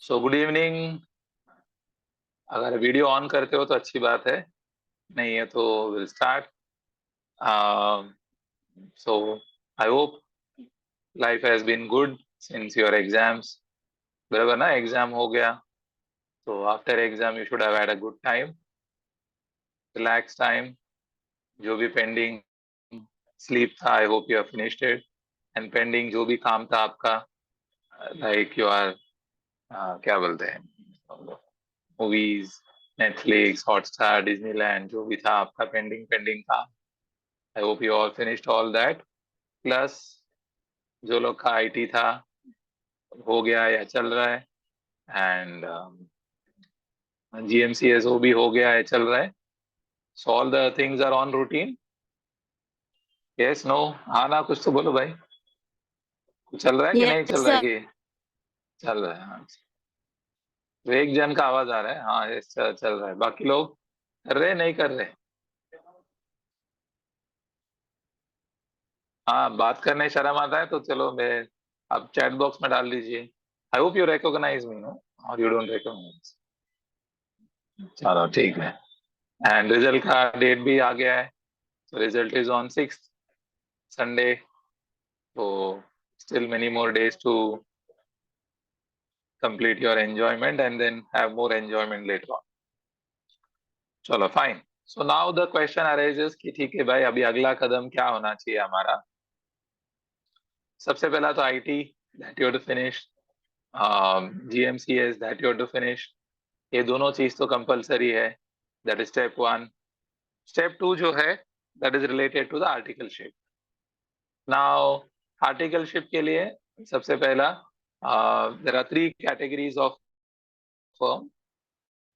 सो good evening. अगर video on करते हो तो अच्छी बात है, नहीं है तो will start. So I hope life has been good since your exams. बराबर ना, एग्जाम हो गया तो after exam you should have had a good time, relax time. जो भी पेंडिंग स्लीप था, I hope you have finished it. And pending जो भी काम था आपका, लाइक यू आर क्या बोलते हैं, मूवीज, नेटफ्लिक्स, हॉटस्टार, डिज्नीलैंड, जो भी था आपका पेंडिंग पेंडिंग था, I hope you all finished all that. Plus जो लोग का आईटी था हो गया या चल रहा है, एंड जीएमसीएस वो भी हो गया है, चल रहा है। So all the things are on routine. Yes, no, हाँ ना, कुछ तो बोलो भाई। कुछ चल रहा है कि नहीं यस चल रहा है सर। कि चल रहा है? हाँ, तो एक जन का आवाज आ रहा है। हाँ, यस, चल रहा है। बाकी लोग कर रहे नहीं कर रहे? हाँ, बात करने शर्म आता है तो चलो, मैं आप चैट बॉक्स में डाल दीजिए। I hope you recognise me, no, और यू डोंट रिकॉग्नाइज। चलो ठीक है। एंड रिजल्ट का डेट भी आ गया है। So result is on 6th Sunday. So still many more days to complete your enjoyment and then have more enjoyment later on. चलो fine. So now the question arises कि ठीक है भाई, अभी अगला कदम क्या होना चाहिए हमारा। सबसे पहला तो IT that you to finish, GMCS that you to finish. ये दोनों चीज तो कंपलसरी है। That is step one. Step two जो है, that is related to the articleship. Now articleship के लिए सबसे पहला, there are three categories of firm.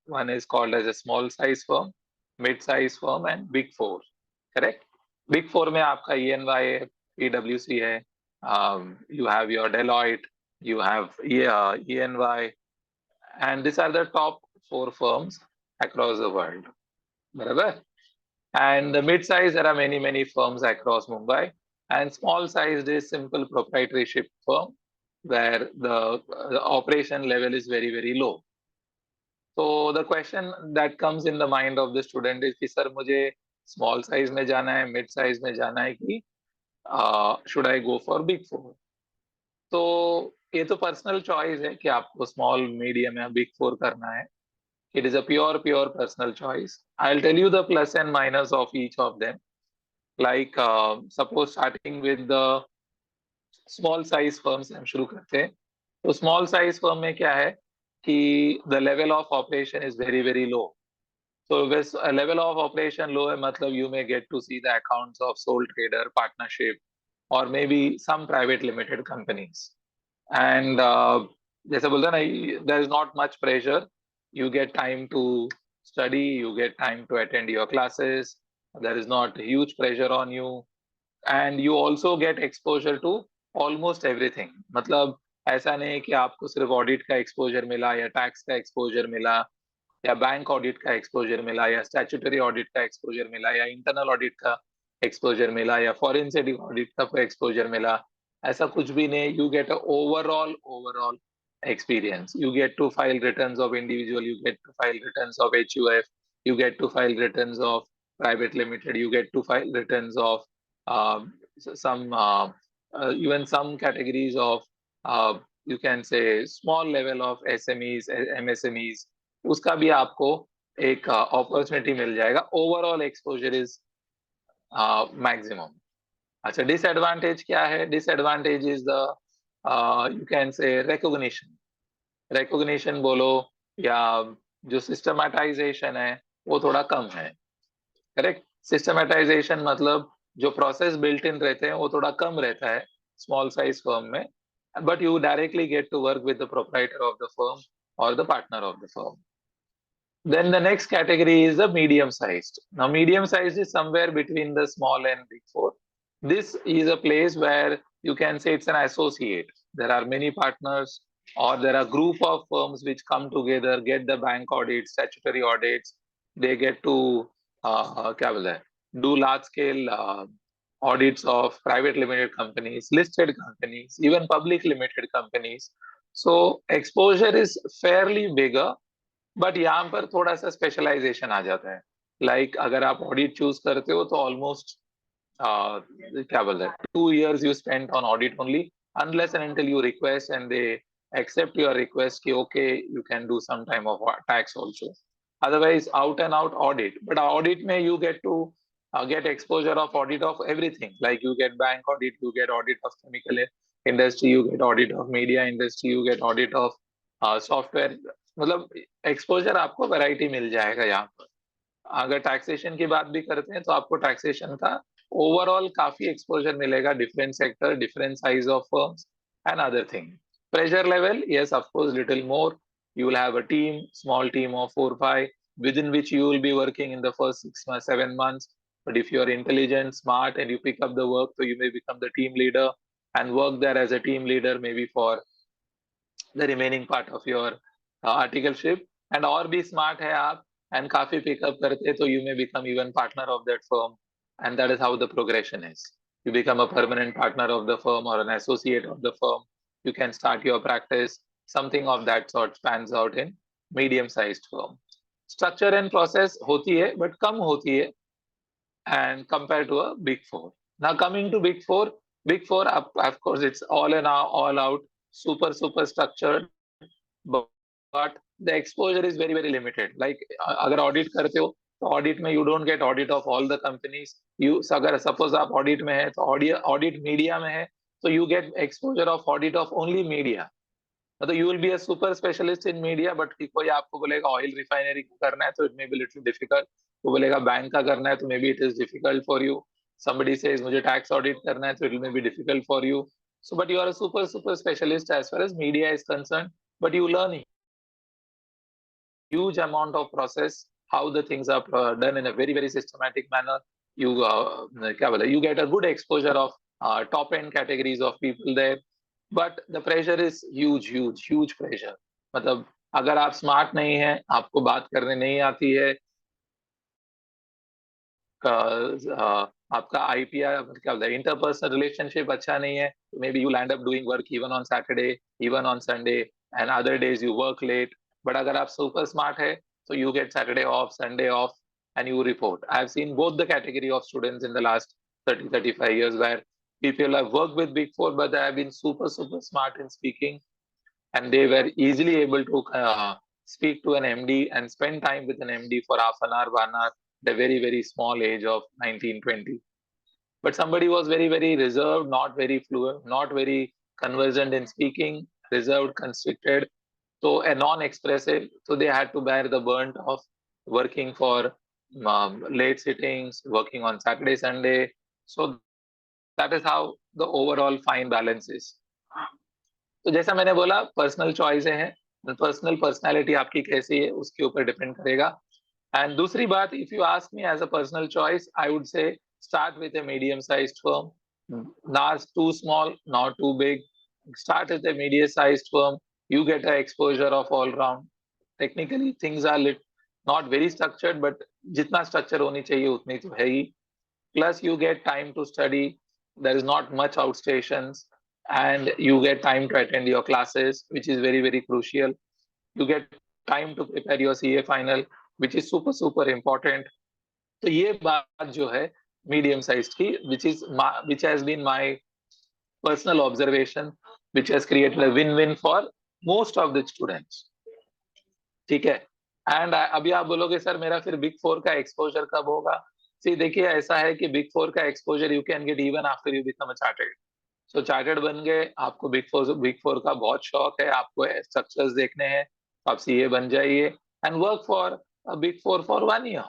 One is called as a small size firm, mid size firm and big four. Correct? Big four में आपका EY है, PwC है, you have your Deloitte, you have EY, and these are the top four firms across the world. बराबर? And the mid size, there are many firms across Mumbai, and small size is simple proprietorship firm where the operation level is very low. So the question that comes in the mind of the student is कि sir मुझे small size में जाना है, mid size में जाना है, कि should I go for big four? तो ये तो पर्सनल चॉइस है कि आपको स्मॉल, मीडियम या बिग फोर करना है. It is a pure personal choice. I'll tell you the plus and minus of each of them. Like suppose starting with the small size firms हम शुरू करते हैं. तो small size firm में क्या है कि the level of operation is very low. So with a level of operation low है, मतलब you may get to see the accounts of sole trader, partnership, or maybe some private limited companies. And जैसे बोलते हैं ना, there is not much pressure. You get time to study, you get time to attend your classes. There is not huge pressure on you, and you also get exposure to almost everything. मतलब ऐसा नहीं है कि आपको सिर्फ audit का exposure मिला या टैक्स का एक्सपोजर मिला या बैंक ऑडिट का एक्सपोजर मिला या स्टैट्यूटरी ऑडिट का एक्सपोजर मिला या इंटरनल ऑडिट का एक्सपोजर मिला या फॉरेंसिक ऑडिट का एक्सपोजर मिला. ऐसा कुछ भी नहीं. You get overall experience. You get to file returns of individual, you get to file returns of HUF, you get to file returns of private limited, you get to file returns of some even some categories of you can say small level of SMEs, MSMEs. उसका भी आपको एक opportunity मिल जाएगा. Overall exposure is maximum. अच्छा, disadvantage क्या है? Disadvantage is the you can say recognition बोलो, या जो सिस्टमेटाइजेशन है वो थोड़ा कम है. करेक्ट? सिस्टमेटाइजेशन मतलब जो प्रोसेस बिल्ट इन रहते हैं वो थोड़ा कम रहता है स्मॉल साइज फर्म में, but you directly get to work with the proprietor of the firm or the partner of the firm. Then the next category is the medium sized. Now, medium sized is somewhere between the small and big four. This is a place where you can say it's an associate. There are many partners, or there are group of firms which come together, get the bank audits, statutory audits. They get to क्या बोलते हैं, do large scale audits of private limited companies, listed companies, even public limited companies. So exposure is fairly bigger, but यहाँ पर थोड़ा सा specialisation आ जाता है. Like अगर आप ऑडिट चूज करते हो तो ऑलमोस्ट क्या बोल रहे हैं, 2 years you spent on audit only, unless and until you request and they accept your request कि okay you can do some time of tax also. Otherwise out and out audit. But audit में you get to get exposure of audit of everything. Like you get bank audit, you get audit of chemical industry, you get audit of media industry, you get audit of software. मतलब exposure आपको variety मिल जाएगा यहाँ पर. अगर taxation की बात भी करते हैं तो आपको टैक्सेशन का ओवरऑल काफी एक्सपोजर मिलेगा, different sector, different size of firms and other thing. Pressure level, yes, of course, little more. You will have a team, small team of 4 5, within which you will be working in the first 6 months, 7 months. But if you are intelligent, smart, and you pick up the work, so you may become the team leader and work there as a team leader, maybe for the remaining part of your articleship. And और भी smart है आप and काफी pickup करते, तो you may become even partner of that firm, and that is how the progression is. You become a permanent partner of the firm or an associate of the firm. You can start your practice. Something of that sort spans out in medium-sized firm. Structure and process होती है, but कम होती है, and compared to a big four. Now coming to big four, of course, it's all out, super structured, but the exposure is very limited. Like अगर audit करते हो तो audit में you don't get audit of all the companies. You अगर suppose आप audit में है तो audit media में है, so you get exposure of audit of only media. मतलब you will be a super specialist in media, but कोई आपको बोलेगा oil refinery का करना है तो it may be little difficult. वो बोलेगा बैंक का करना है तो maybe it is difficult for you. Somebody says मुझे tax audit करना है तो it may be difficult for you. So but you are a super specialist as far as media is concerned, but you learn huge amount of process, how the things are done in a very systematic manner. You क्या बोले, you get a good exposure of top end categories of people there, but the pressure is huge pressure. मतलब अगर आप smart नहीं है, आपको बात करने नहीं आती है, आपका आईपीआर क्या बोलते हैं, इंटरपर्सनल रिलेशनशिप अच्छा नहीं है, maybe you land up doing work even on Saturday, even on Sunday, and other days you work late. But अगर आप सुपर स्मार्ट है तो you get Saturday off, Sunday off, and you report. I have seen both the category of students in the last 30-35 years where people have worked with Big Four, but they have been super smart in speaking, and they were easily able to speak to an MD and spend time with an MD for half an hour, 1 hour, at a very small age of 19-20. But somebody was very reserved, not very fluent, not very conversant in speaking, reserved, constricted, so a non-expressive. So they had to bear the burnt of working for late sittings, working on Saturday, Sunday. So that is how the overall fine balance is. तो जैसा मैंने बोला, personal choice हैं, personal personality आपकी कैसी है उसके ऊपर डिपेंड करेगा. एंड दूसरी बात, if you ask me as a personal choice, I would say start with a medium sized firm, not too small, not too big. Start with a medium sized firm, you get an exposure of all round. Technically things are not very structured, but जितना structure होनी चाहिए उतनी तो है ही. Plus you get time to study, there is not much outstations, and you get time to attend your classes, which is very crucial. You get time to prepare your CA final, which is super important. तो ये बात जो है medium size की, which has been my personal observation, which has created a win-win for most of the students. ठीक है. And अभी आप बोलोगे सर मेरा फिर बिग फोर का एक्सपोजर कब होगा? सी देखिए, ऐसा है कि बिग फोर का exposure you can get even after you become a chartered. So chartered बन गए, आपको बिग फोर का बहुत शौक है, आपको स्ट्रक्चर्स देखने हैं, आप सीए बन जाइए and work for big four for 1 year,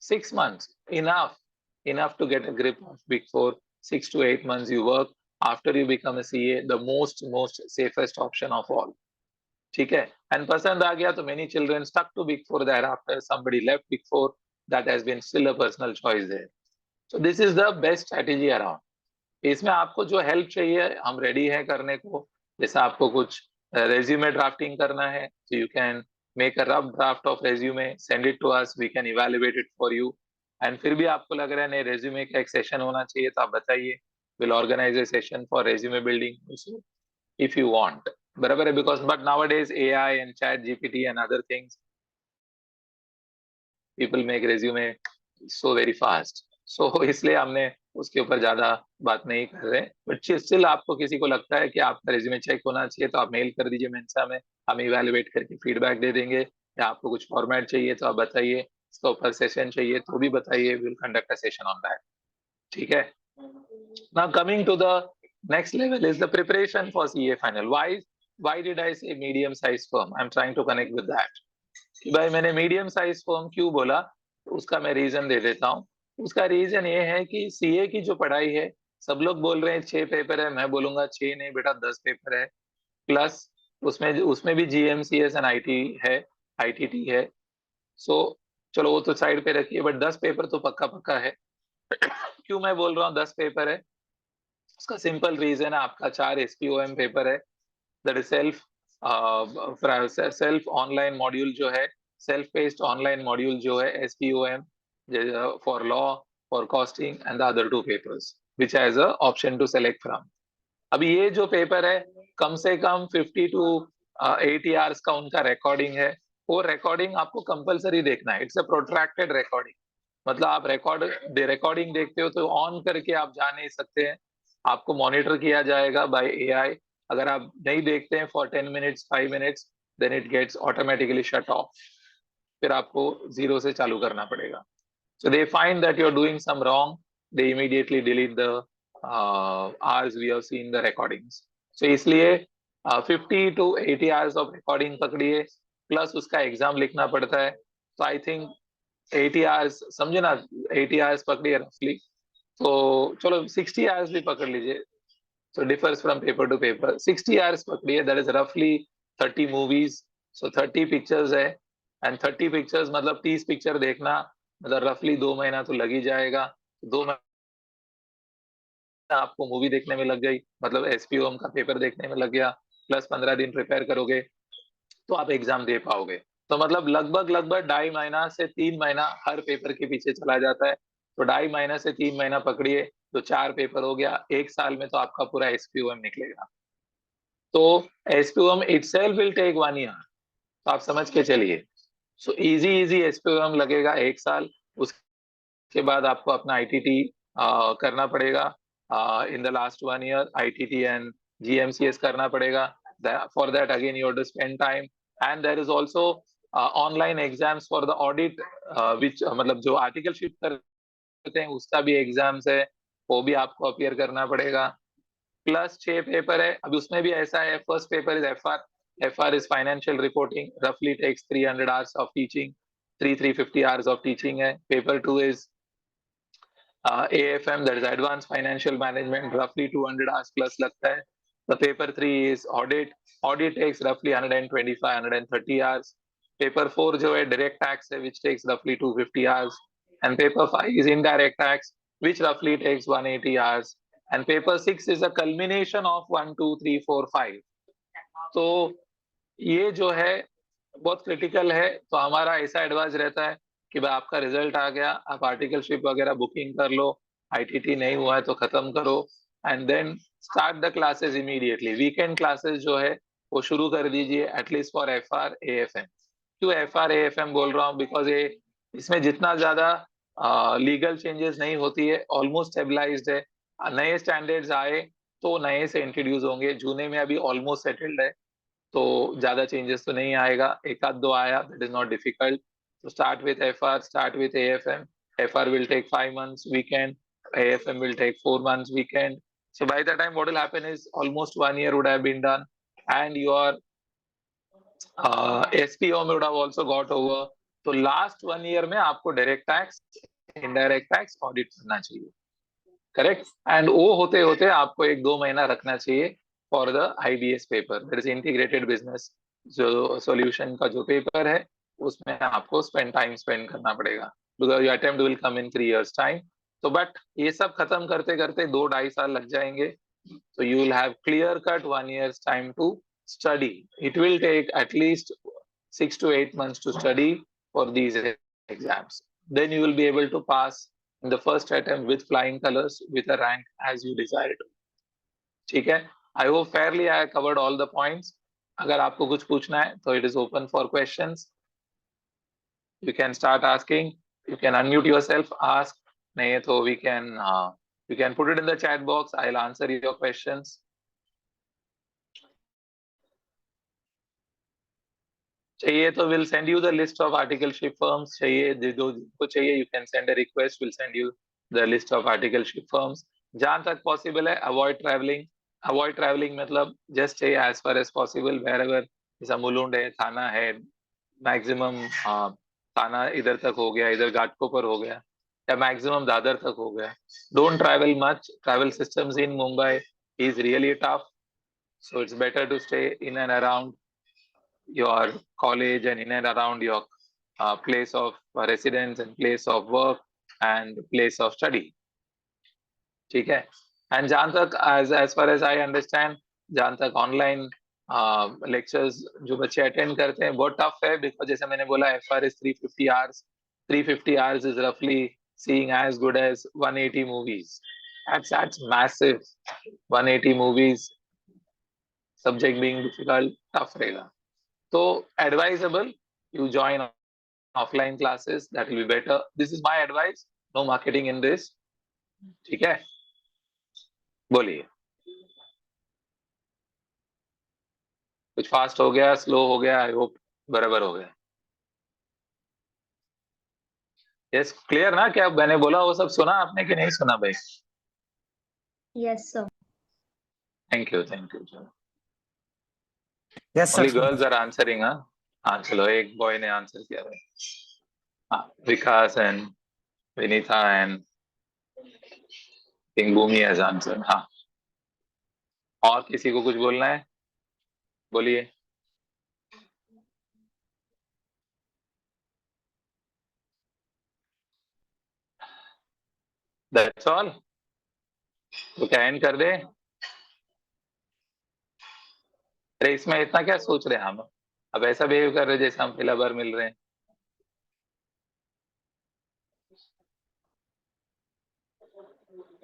6 months, enough to get a grip of big four. 6 to 8 months you work. After you become a CA, the most safest option of all. ठीक है. And पसंद आ गया तो many children stuck to big four thereafter. Somebody left big four, that has been still a personal choice there. So this is the best strategy around. इसमें आपको जो help चाहिए हम रेडी हैं करने को. जैसे आपको कुछ रेज्यूमे ड्राफ्टिंग करना है, so you can make a rough draft of resume, send it to us, we can evaluate it for you. And फिर भी आपको लग रहा है नहीं रेज्यूमे का एक सेशन होना चाहिए, तो आप बताइए, we'll organize a session for resume building also, if you want. बराबर है, because but nowadays AI and chat GPT and other things, people make resume so very fast. So इसलिए हमने उसके ऊपर ज्यादा बात नहीं कर रहे, बट स्टिल आपको किसी को लगता है कि आपका रेज्यूमे चेक होना चाहिए तो आप मेल कर दीजिए मेंसा में, हम इवेलुएट करके फीडबैक दे देंगे। या आपको कुछ फॉर्मेट चाहिए तो आप बताइए, इसका ऊपर सेशन चाहिए तो भी बताइए, will conduct a session on that. ठीक है। Now coming to the next level is the preparation for CA final. Why did I say medium size firm? I'm trying to connect with that. कि भाई मैंने medium size firm क्यों बोला, तो उसका मैं रीजन दे देता हूँ। उसका रीजन ये है कि सीए की जो पढ़ाई है, सब लोग बोल रहे हैं 6 पेपर है, मैं बोलूंगा 6 नहीं बेटा 10 पेपर है। प्लस उसमें उसमें भी जीएमसीएस एंड आईटी है, आईटीटी है। सो चलो वो तो साइड पे रखिए, बट 10 पेपर तो पक्का पक्का है। क्यों मैं बोल रहा हूँ 10 पेपर है, उसका सिंपल रीजन है, आपका 4 SPOM पेपर है, that is self online module जो है, सेल्फ पेस्ड ऑनलाइन मॉड्यूल जो है SPOM for law, for costing and the other 2 papers which has a option to select from. अभी ये जो पेपर है, कम से कम 50 to 80 आवर्स का उनका रिकॉर्डिंग है। वो रिकॉर्डिंग आपको कंपलसरी देखना है, इट्स अ प्रोट्रैक्टेड रिकॉर्डिंग। मतलब आप रिकॉर्डिंग देखते हो तो ऑन करके आप जा नहीं सकते हैं, आपको मॉनिटर किया जाएगा बाय एआई। अगर आप नहीं देखते हैं for 10 minutes 5 minutes, then it gets automatically shut off, फिर आपको जीरो से चालू करना पड़ेगा। So they find that you're doing some wrong, they immediately delete the hours we have seen the recordings. So इसलिए 50 to 80 hours of recording पकड़िए, plus उसका exam लिखना पड़ता है। तो आई थिंक 80 hours समझे ना, 80 hours पकड़िए रफली, तो चलो 60 hours भी पकड़ लीजिए। So differs from paper to paper, 60 hours पकड़िए, that is roughly 30 movies, so 30 pictures है, and 30 pictures मतलब 30 पिक्चर देखना, मतलब रफली 2 महीना तो लग ही जाएगा। 2 महीना आपको मूवी देखने में लग गई, मतलब एसपीओम का पेपर देखने में लग गया, प्लस 15 दिन प्रिपेयर करोगे तो आप एग्जाम दे पाओगे। तो मतलब लगभग लगभग 2.5 महीना से 3 महीना हर पेपर के पीछे चला जाता है। तो 2.5 महीना से 3 महीना पकड़िए, तो 4 पेपर हो गया, 1 साल में तो आपका पूरा एसपीओएम निकलेगा। तो SPOM itself will take 1 year, तो आप समझ के चलिए। सो इजी इजी एसपीओएम लगेगा 1 साल। उसके बाद आपको अपना आईटीटी करना पड़ेगा, in the last 1 year ITT and GMCS करना पड़ेगा। For that again you have to spend time, and there is also online exams for the audit, which मतलब जो आर्टिकलशिप करते हैं उसका भी एग्जाम्स है, वो भी आपको अपीयर करना पड़ेगा। प्लस 6 पेपर है। अब उसमें भी ऐसा है, first paper is FR, FR is financial reporting, रफली takes 300 hours of teaching, 350 hours of teaching है। Paper 2 is AFM, that is advanced financial management, roughly 200 hours plus लगता है। The paper 3 is audit, audit takes roughly 125 130 hours। Paper 4 जो है direct tax है, which takes roughly 250 hours, and paper 5 is indirect tax, which roughly takes 180 hours, and paper 6 is a culmination of 1 2 3 4 5। तो ये जो है बहुत क्रिटिकल है। तो हमारा ऐसा एडवाइस रहता है कि भाई आपका रिजल्ट आ गया, आप आर्टिकलशिप वगैरह बुकिंग कर लो, आईटीटी नहीं हुआ है तो खत्म करो, and then start the classes immediately. Weekend classes जो है वो शुरू कर दीजिए, एटलीस्ट फॉर एफआर एएफएम। क्यों एफआर एएफएम बोल रहा हूँ, बिकॉज ये इसमें जितना ज्यादा लीगल चेंजेस नहीं होती है, ऑलमोस्ट स्टेबलाइज्ड है। नए स्टैंडर्ड्स आए तो नए से इंट्रोड्यूस होंगे, जूने में अभी ऑलमोस्ट सेटल्ड है, तो ज्यादा चेंजेस तो नहीं आएगा। एक आध दो आया, दैट इज नॉट डिफिकल्ट। तो start with FR, start with AFM. FR will take 5 months weekend, AFM will take 4 months weekend। So by the time what will happen is almost 1 year would have been done, and your SPO would have also got over। तो last 1 year में आपको direct tax, indirect tax audit करना चाहिए, correct. And वो होते होते आपको 1-2 महीना रखना चाहिए for the IBS paper, that is integrated business जो सॉल्यूशन का जो पेपर है, उसमें आपको टाइम स्पेंड करना पड़ेगा, because your attempt will come in 3 years time. तो बट ये सब खत्म करते करते 2-2.5 साल लग जाएंगे। So you will have clear cut 1 year's time to study. It will take at least 6 to 8 months to study for these exams. Then you will be able to pass in the first attempt with flying colors with a rank as you desire to. ठीक है? I hope fairly I covered all the points. अगर आपको कुछ पूछना है तो it is open for questions. You can start asking. You can unmute yourself, ask. नहीं तो we can you can put it in the chat box. I'll answer your questions. चाहिए तो we'll send you the list of articleship firms. चाहिए जिसको चाहिए you can send a request. We'll send you the list of articleship firms. जहाँ तक possible है avoid traveling. Avoid traveling मतलब just stay as far as possible wherever. जैसा मुलुंड है, थाना है, मैक्सिमम थाना इधर तक हो गया, इधर घाटकोपर हो गया, या मैक्सिमम दादर तक हो गया. Don't travel much. Travel systems in Mumbai is really tough, so it's better to stay in and around your college and in and around your place of residence and place of work and place of study. ठीक है. And जहां तक as far as I understand, जहां तक online lectures जो बच्चे attend करते हैं बहुत टफ है, बिकॉज जैसे मैंने बोला FR is 350 hours. 350 hours is roughly seeing as good as 180 movies. That's massive. 180 movies, subject being difficult, tough रहेगा. तो advisable you join offline classes, that will be better. This is my advice. No marketing in this. ठीक है, बोलिए. कुछ fast हो गया, slow हो गया, आई होप बराबर हो गया. यस, क्लियर ना? क्या मैंने बोला वो सब सुना आपने कि नहीं सुना भाई? Yes, sir. Thank you, thank you. Yes, sir. Only girls are answering. हाँ चलो, एक बॉय ने आंसर किया भाई. हाँ, Vikas and Vinita and Bhumi has answer. हाँ, और किसी को कुछ बोलना है? बोलिए. That's all. तो क्या एंड कर दे? अरे इसमें इतना क्या सोच रहे हैं हम? अब ऐसा बिहेव कर रहे हैं जैसे हम पहला बार मिल रहे हैं.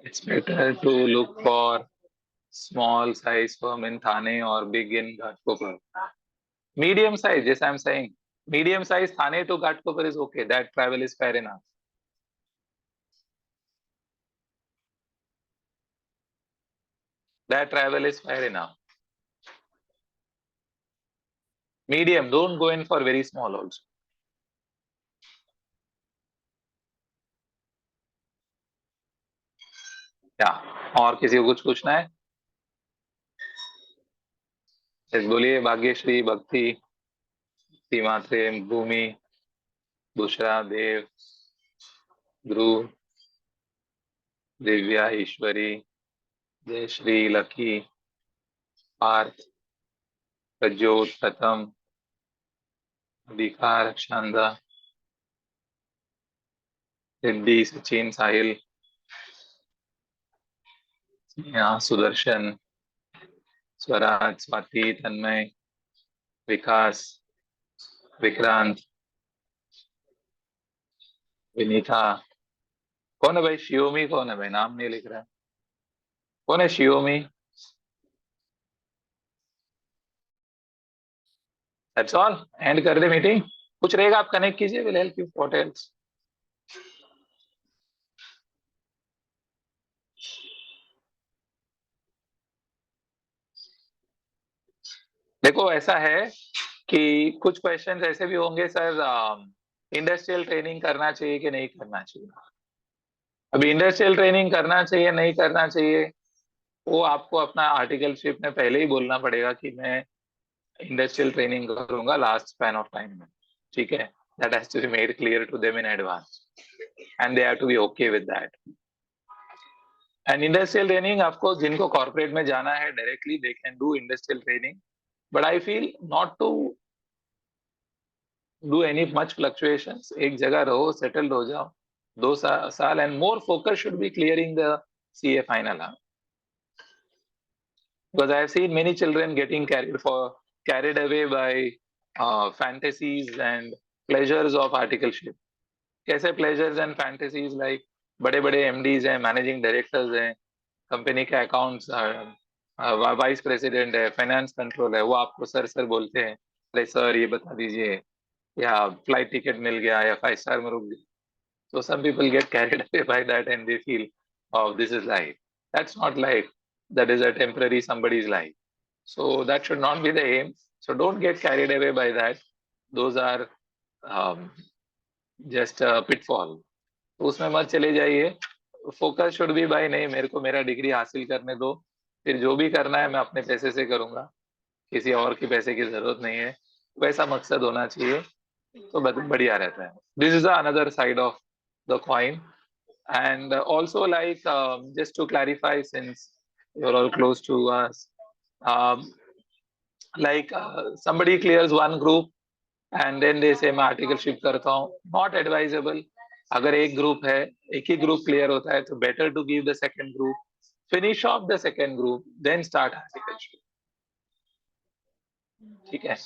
It's better to look for small size firm in Thane or big in Ghatkopar. Medium size, yes, I'm saying. Medium size Thane to Ghatkopar is okay. That travel is fair enough. That travel is fair enough. Medium, don't go in for very small also. क्या और किसी को कुछ पूछना है? yes, बोलिए. भाग्यश्री, भक्ति, सीमात्रे, भूमि, बुशरा, देव, ध्रुव, दिव्या, ईश्वरी, Jayashree, lucky, Partha, Prajyot, प्रथम, विकार, शानदा, सिद्धि, सचिन, साहिल, यहाँ सुदर्शन, स्वराज, स्वाति, तन्मय, विकास, विक्रांत, विनीता. कौन है भाई? शियोमी कौन है भाई? नाम नहीं लिख रहा है. कौन है शियोमी? That's all. एंड कर दे मीटिंग. कुछ रहेगा आप कनेक्ट कीजिए. Will help you. What else? देखो ऐसा है कि कुछ क्वेश्चंस ऐसे भी होंगे सर, इंडस्ट्रियल ट्रेनिंग करना चाहिए कि नहीं करना चाहिए. अभी इंडस्ट्रियल ट्रेनिंग करना चाहिए नहीं करना चाहिए, वो आपको अपना आर्टिकलशिप में पहले ही बोलना पड़ेगा कि मैं इंडस्ट्रियल ट्रेनिंग करूंगा लास्ट स्पैन ऑफ टाइम में. ठीक है, that has to be made clear to them in advance and they have to be okay with that. And industrial training आपको जिनको कॉर्पोरेट में जाना है directly they can do industrial training, but I feel not to do any much fluctuations. एक जगह रहो, settled हो जाओ 2 साल, and more focus should be clearing the CA final. Because I have seen many children getting carried away by fantasies and pleasures of articleship. कैसे pleasures and fantasies? like बड़े बड़े MDs हैं, managing directors हैं, company के accounts vice president है, finance control है, वो आपको सर सर बोलते हैं, अरे सर ये बता दीजिए, या फ्लाइट टिकट मिल गया, या 5 स्टार में रुक गया. So some people get carried away by that and they feel, oh, this is life. That's not life. That is a temporary somebody's life. So that should not be the aim. So don't get carried away by that. Those are um, just a pitfall. तो उसमें मत चले जाइए. Focus should B भाई, नहीं मेरे को मेरा डिग्री हासिल करने दो, फिर जो भी करना है मैं अपने पैसे से करूंगा, किसी और के पैसे की जरूरत नहीं है. वैसा मकसद होना चाहिए, तो बढ़िया रहता है. This is another side of the coin. And also, like, just to clarify, since you're all close to us, um, like, somebody clears one group and then they say मैं आर्टिकलशिप करता हूँ, नॉट एडवाइजेबल. अगर एक group है, एक ही group clear होता है, तो better to give the second group, finish off the second group, then start articleship. ठीक है.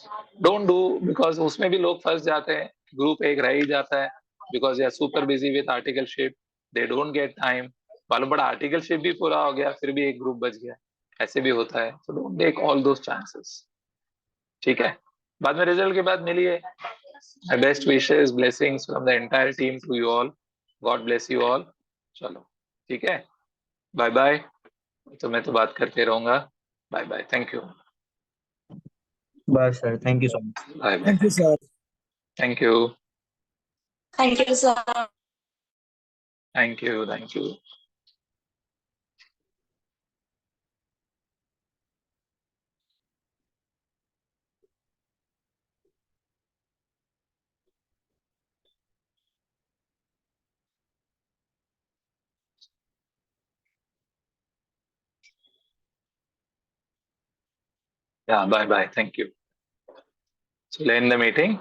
डोंट डू, बिकॉज उसमें भी लोग फंस जाते हैं, ग्रुप एक रह ही जाता है, because they are super busy with articleship, they don't get time. मालूम पड़ा आर्टिकलशिप भी पूरा हो गया, फिर भी एक ग्रुप बच गया. ऐसे भी होता है, तो don't take all those chances. ठीक है. बाद में रिजल्ट के बाद मिलिए. My best wishes, blessings from the entire team to you all. God bless you all. चलो, ठीक है. Bye bye. तो मैं तो बात करते रहूंगा. Bye bye. Thank you. Bye, sir. Thank you so much. Bye bye. Thank you, sir. Thank you. Thank you, sir. Thank you. Thank you. Yeah, bye bye. Thank you. So, end the meeting.